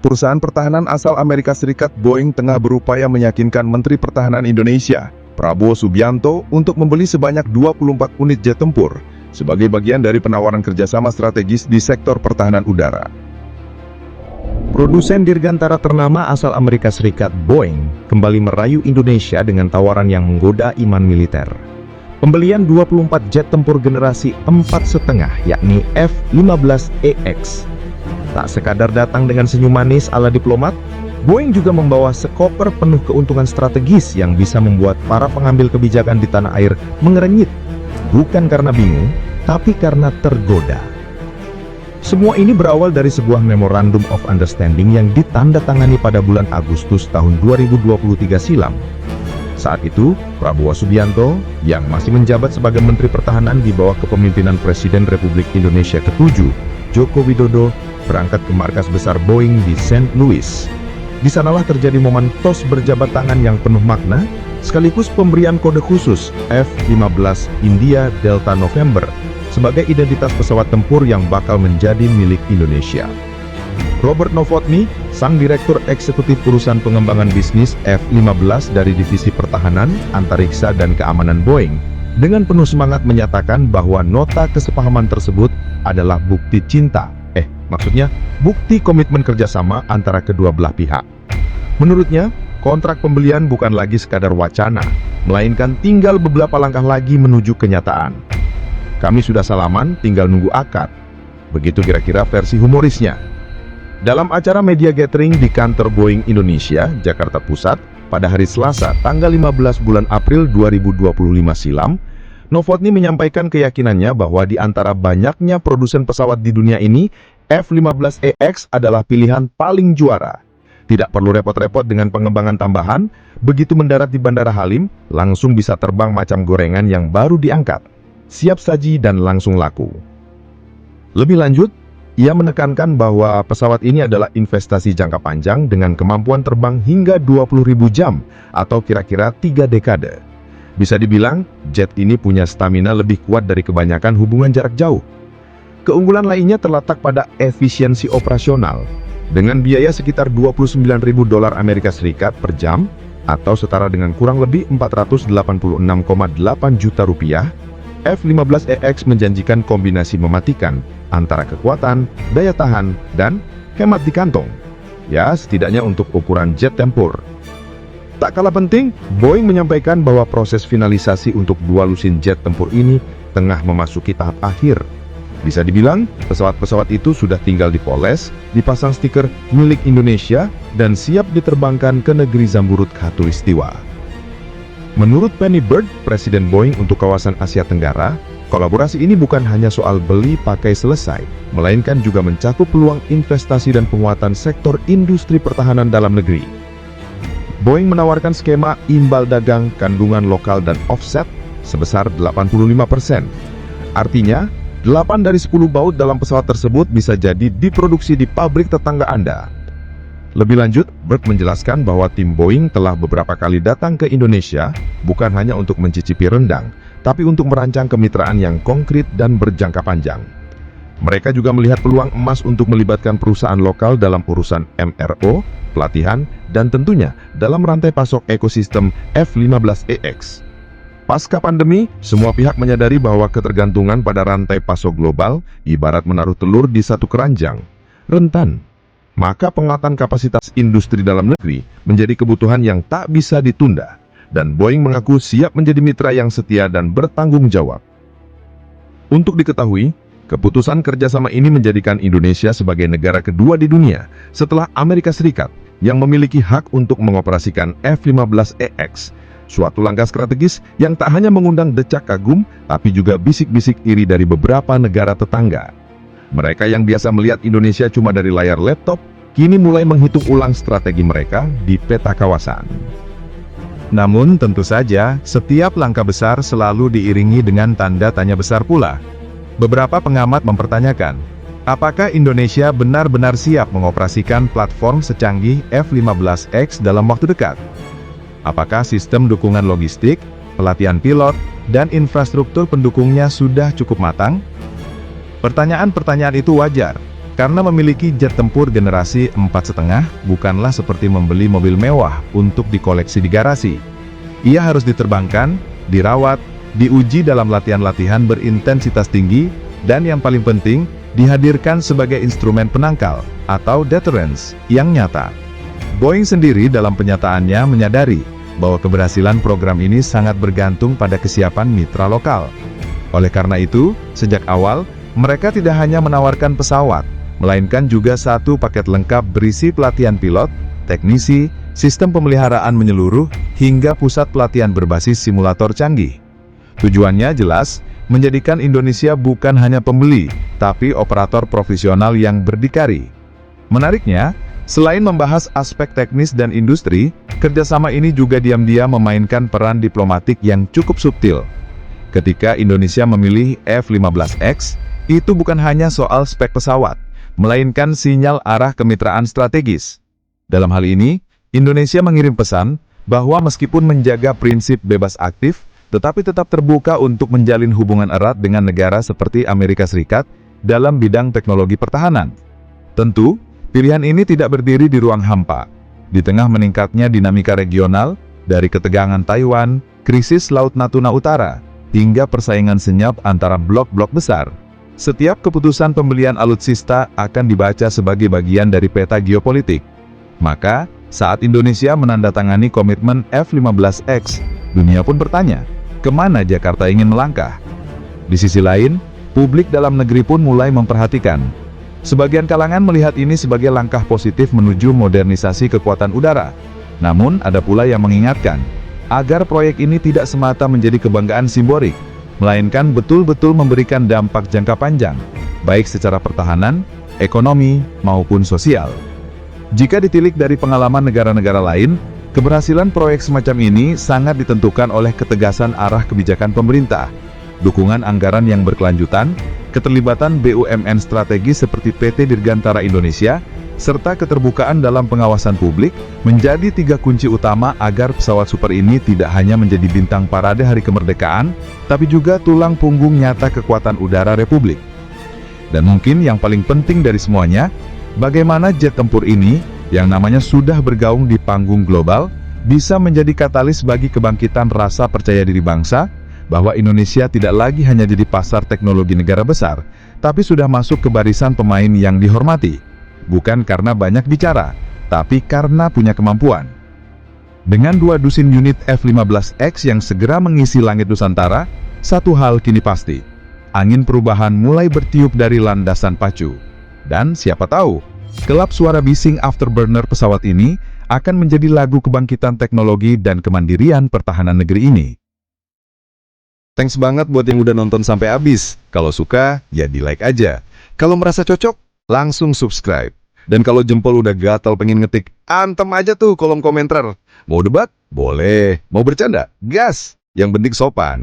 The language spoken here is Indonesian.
Perusahaan pertahanan asal Amerika Serikat Boeing tengah berupaya meyakinkan Menteri Pertahanan Indonesia, Prabowo Subianto, untuk membeli sebanyak 24 unit jet tempur sebagai bagian dari penawaran kerjasama strategis di sektor pertahanan udara. Produsen dirgantara ternama asal Amerika Serikat Boeing kembali merayu Indonesia dengan tawaran yang menggoda iman militer. Pembelian 24 jet tempur generasi 4,5 yakni F-15EX. Tak sekadar datang dengan senyum manis ala diplomat, Boeing juga membawa sekoper penuh keuntungan strategis yang bisa membuat para pengambil kebijakan di tanah air mengerenyit, bukan karena bingung, tapi karena tergoda. Semua ini berawal dari sebuah Memorandum of Understanding yang ditandatangani pada bulan Agustus tahun 2023 silam. Saat itu, Prabowo Subianto, yang masih menjabat sebagai Menteri Pertahanan di bawah kepemimpinan Presiden Republik Indonesia ke-7, Joko Widodo, berangkat ke markas besar Boeing di St. Louis. Di sanalah terjadi momen tos berjabat tangan yang penuh makna, sekaligus pemberian kode khusus F-15 India Delta November sebagai identitas pesawat tempur yang bakal menjadi milik Indonesia. Robert Novotny, sang Direktur Eksekutif Urusan Pengembangan Bisnis F-15 dari Divisi Pertahanan, Antariksa dan Keamanan Boeing, dengan penuh semangat menyatakan bahwa nota kesepahaman tersebut adalah bukti cinta, maksudnya bukti komitmen kerjasama antara kedua belah pihak. Menurutnya, kontrak pembelian bukan lagi sekadar wacana, melainkan tinggal beberapa langkah lagi menuju kenyataan. Kami sudah salaman, tinggal nunggu akad. Begitu kira-kira versi humorisnya. Dalam acara media gathering di kantor Boeing Indonesia, Jakarta Pusat, pada hari Selasa, tanggal 15 bulan April 2025 silam, Novotny menyampaikan keyakinannya bahwa di antara banyaknya produsen pesawat di dunia ini, F-15EX adalah pilihan paling juara. Tidak perlu repot-repot dengan pengembangan tambahan, begitu mendarat di Bandara Halim, langsung bisa terbang macam gorengan yang baru diangkat. Siap saji dan langsung laku. Lebih lanjut, ia menekankan bahwa pesawat ini adalah investasi jangka panjang dengan kemampuan terbang hingga 20.000 jam atau kira-kira 3 dekade. Bisa dibilang, jet ini punya stamina lebih kuat dari kebanyakan hubungan jarak jauh. Keunggulan lainnya terletak pada efisiensi operasional. Dengan biaya sekitar $29.000 Amerika Serikat per jam, atau setara dengan kurang lebih 486,8 juta rupiah, F-15EX menjanjikan kombinasi mematikan antara kekuatan, daya tahan, dan hemat di kantong. Ya, setidaknya untuk ukuran jet tempur. Tak kalah penting, Boeing menyampaikan bahwa proses finalisasi untuk dua lusin jet tempur ini tengah memasuki tahap akhir. Bisa dibilang, pesawat-pesawat itu sudah tinggal dipoles, dipasang stiker milik Indonesia, dan siap diterbangkan ke negeri Zamburut Khatulistiwa. Menurut Penny Bird, Presiden Boeing untuk kawasan Asia Tenggara, kolaborasi ini bukan hanya soal beli pakai selesai, melainkan juga mencakup peluang investasi dan penguatan sektor industri pertahanan dalam negeri. Boeing menawarkan skema imbal dagang kandungan lokal dan offset sebesar 85%. Artinya, 8 dari 10 baut dalam pesawat tersebut bisa jadi diproduksi di pabrik tetangga Anda. Lebih lanjut, Bird menjelaskan bahwa tim Boeing telah beberapa kali datang ke Indonesia bukan hanya untuk mencicipi rendang, tapi untuk merancang kemitraan yang konkret dan berjangka panjang. Mereka juga melihat peluang emas untuk melibatkan perusahaan lokal dalam urusan MRO, pelatihan, dan tentunya dalam rantai pasok ekosistem F-15EX. Pasca pandemi, semua pihak menyadari bahwa ketergantungan pada rantai pasok global ibarat menaruh telur di satu keranjang, rentan. Maka penguatan kapasitas industri dalam negeri menjadi kebutuhan yang tak bisa ditunda, dan Boeing mengaku siap menjadi mitra yang setia dan bertanggung jawab. Untuk diketahui, keputusan kerjasama ini menjadikan Indonesia sebagai negara kedua di dunia setelah Amerika Serikat yang memiliki hak untuk mengoperasikan F-15EX, suatu langkah strategis yang tak hanya mengundang decak kagum, tapi juga bisik-bisik iri dari beberapa negara tetangga. Mereka yang biasa melihat Indonesia cuma dari layar laptop, kini mulai menghitung ulang strategi mereka di peta kawasan. Namun tentu saja, setiap langkah besar selalu diiringi dengan tanda tanya besar pula. Beberapa pengamat mempertanyakan, apakah Indonesia benar-benar siap mengoperasikan platform secanggih F-15X dalam waktu dekat? Apakah sistem dukungan logistik, pelatihan pilot, dan infrastruktur pendukungnya sudah cukup matang? Pertanyaan-pertanyaan itu wajar, Karena memiliki jet tempur generasi 4,5 bukanlah seperti membeli mobil mewah untuk dikoleksi di garasi. Ia harus diterbangkan, dirawat, diuji dalam latihan-latihan berintensitas tinggi, dan yang paling penting, dihadirkan sebagai instrumen penangkal atau deterrence yang nyata. Boeing sendiri dalam penyataannya menyadari bahwa keberhasilan program ini sangat bergantung pada kesiapan mitra lokal. Oleh karena itu, sejak awal, mereka tidak hanya menawarkan pesawat, melainkan juga satu paket lengkap berisi pelatihan pilot, teknisi, sistem pemeliharaan menyeluruh, hingga pusat pelatihan berbasis simulator canggih. Tujuannya jelas, menjadikan Indonesia bukan hanya pembeli, tapi operator profesional yang berdikari. Menariknya, selain membahas aspek teknis dan industri, kerjasama ini juga diam-diam memainkan peran diplomatik yang cukup subtil. Ketika Indonesia memilih F-15X, itu bukan hanya soal spek pesawat, melainkan sinyal arah kemitraan strategis. Dalam hal ini, Indonesia mengirim pesan bahwa meskipun menjaga prinsip bebas aktif, tetapi tetap terbuka untuk menjalin hubungan erat dengan negara seperti Amerika Serikat dalam bidang teknologi pertahanan. Tentu, pilihan ini tidak berdiri di ruang hampa. Di tengah meningkatnya dinamika regional, dari ketegangan Taiwan, krisis Laut Natuna Utara, hingga persaingan senyap antara blok-blok besar, setiap keputusan pembelian alutsista akan dibaca sebagai bagian dari peta geopolitik. Maka, saat Indonesia menandatangani komitmen F-15X, dunia pun bertanya, kemana Jakarta ingin melangkah? Di sisi lain, publik dalam negeri pun mulai memperhatikan. Sebagian kalangan melihat ini sebagai langkah positif menuju modernisasi kekuatan udara. Namun, ada pula yang mengingatkan, agar proyek ini tidak semata menjadi kebanggaan simbolik, melainkan betul-betul memberikan dampak jangka panjang, baik secara pertahanan, ekonomi, maupun sosial. Jika ditilik dari pengalaman negara-negara lain, keberhasilan proyek semacam ini sangat ditentukan oleh ketegasan arah kebijakan pemerintah, dukungan anggaran yang berkelanjutan, keterlibatan BUMN strategis seperti PT Dirgantara Indonesia, serta keterbukaan dalam pengawasan publik, menjadi 3 kunci utama agar pesawat super ini tidak hanya menjadi bintang parade hari kemerdekaan, tapi juga tulang punggung nyata kekuatan udara Republik. Dan mungkin yang paling penting dari semuanya, bagaimana jet tempur ini, yang namanya sudah bergaung di panggung global, bisa menjadi katalis bagi kebangkitan rasa percaya diri bangsa, bahwa Indonesia tidak lagi hanya jadi pasar teknologi negara besar, tapi sudah masuk ke barisan pemain yang dihormati. Bukan karena banyak bicara, tapi karena punya kemampuan. Dengan 2 dusin unit F-15X yang segera mengisi langit Nusantara, satu hal kini pasti, angin perubahan mulai bertiup dari landasan pacu. Dan siapa tahu, kelap suara bising afterburner pesawat ini akan menjadi lagu kebangkitan teknologi dan kemandirian pertahanan negeri ini. Thanks banget buat yang udah nonton sampai habis. Kalau suka, ya di like aja. Kalau merasa cocok, langsung subscribe. Dan kalau jempol udah gatal pengen ngetik, antem aja tuh kolom komentar. Mau debat? Boleh. Mau bercanda? Gas! Yang penting sopan.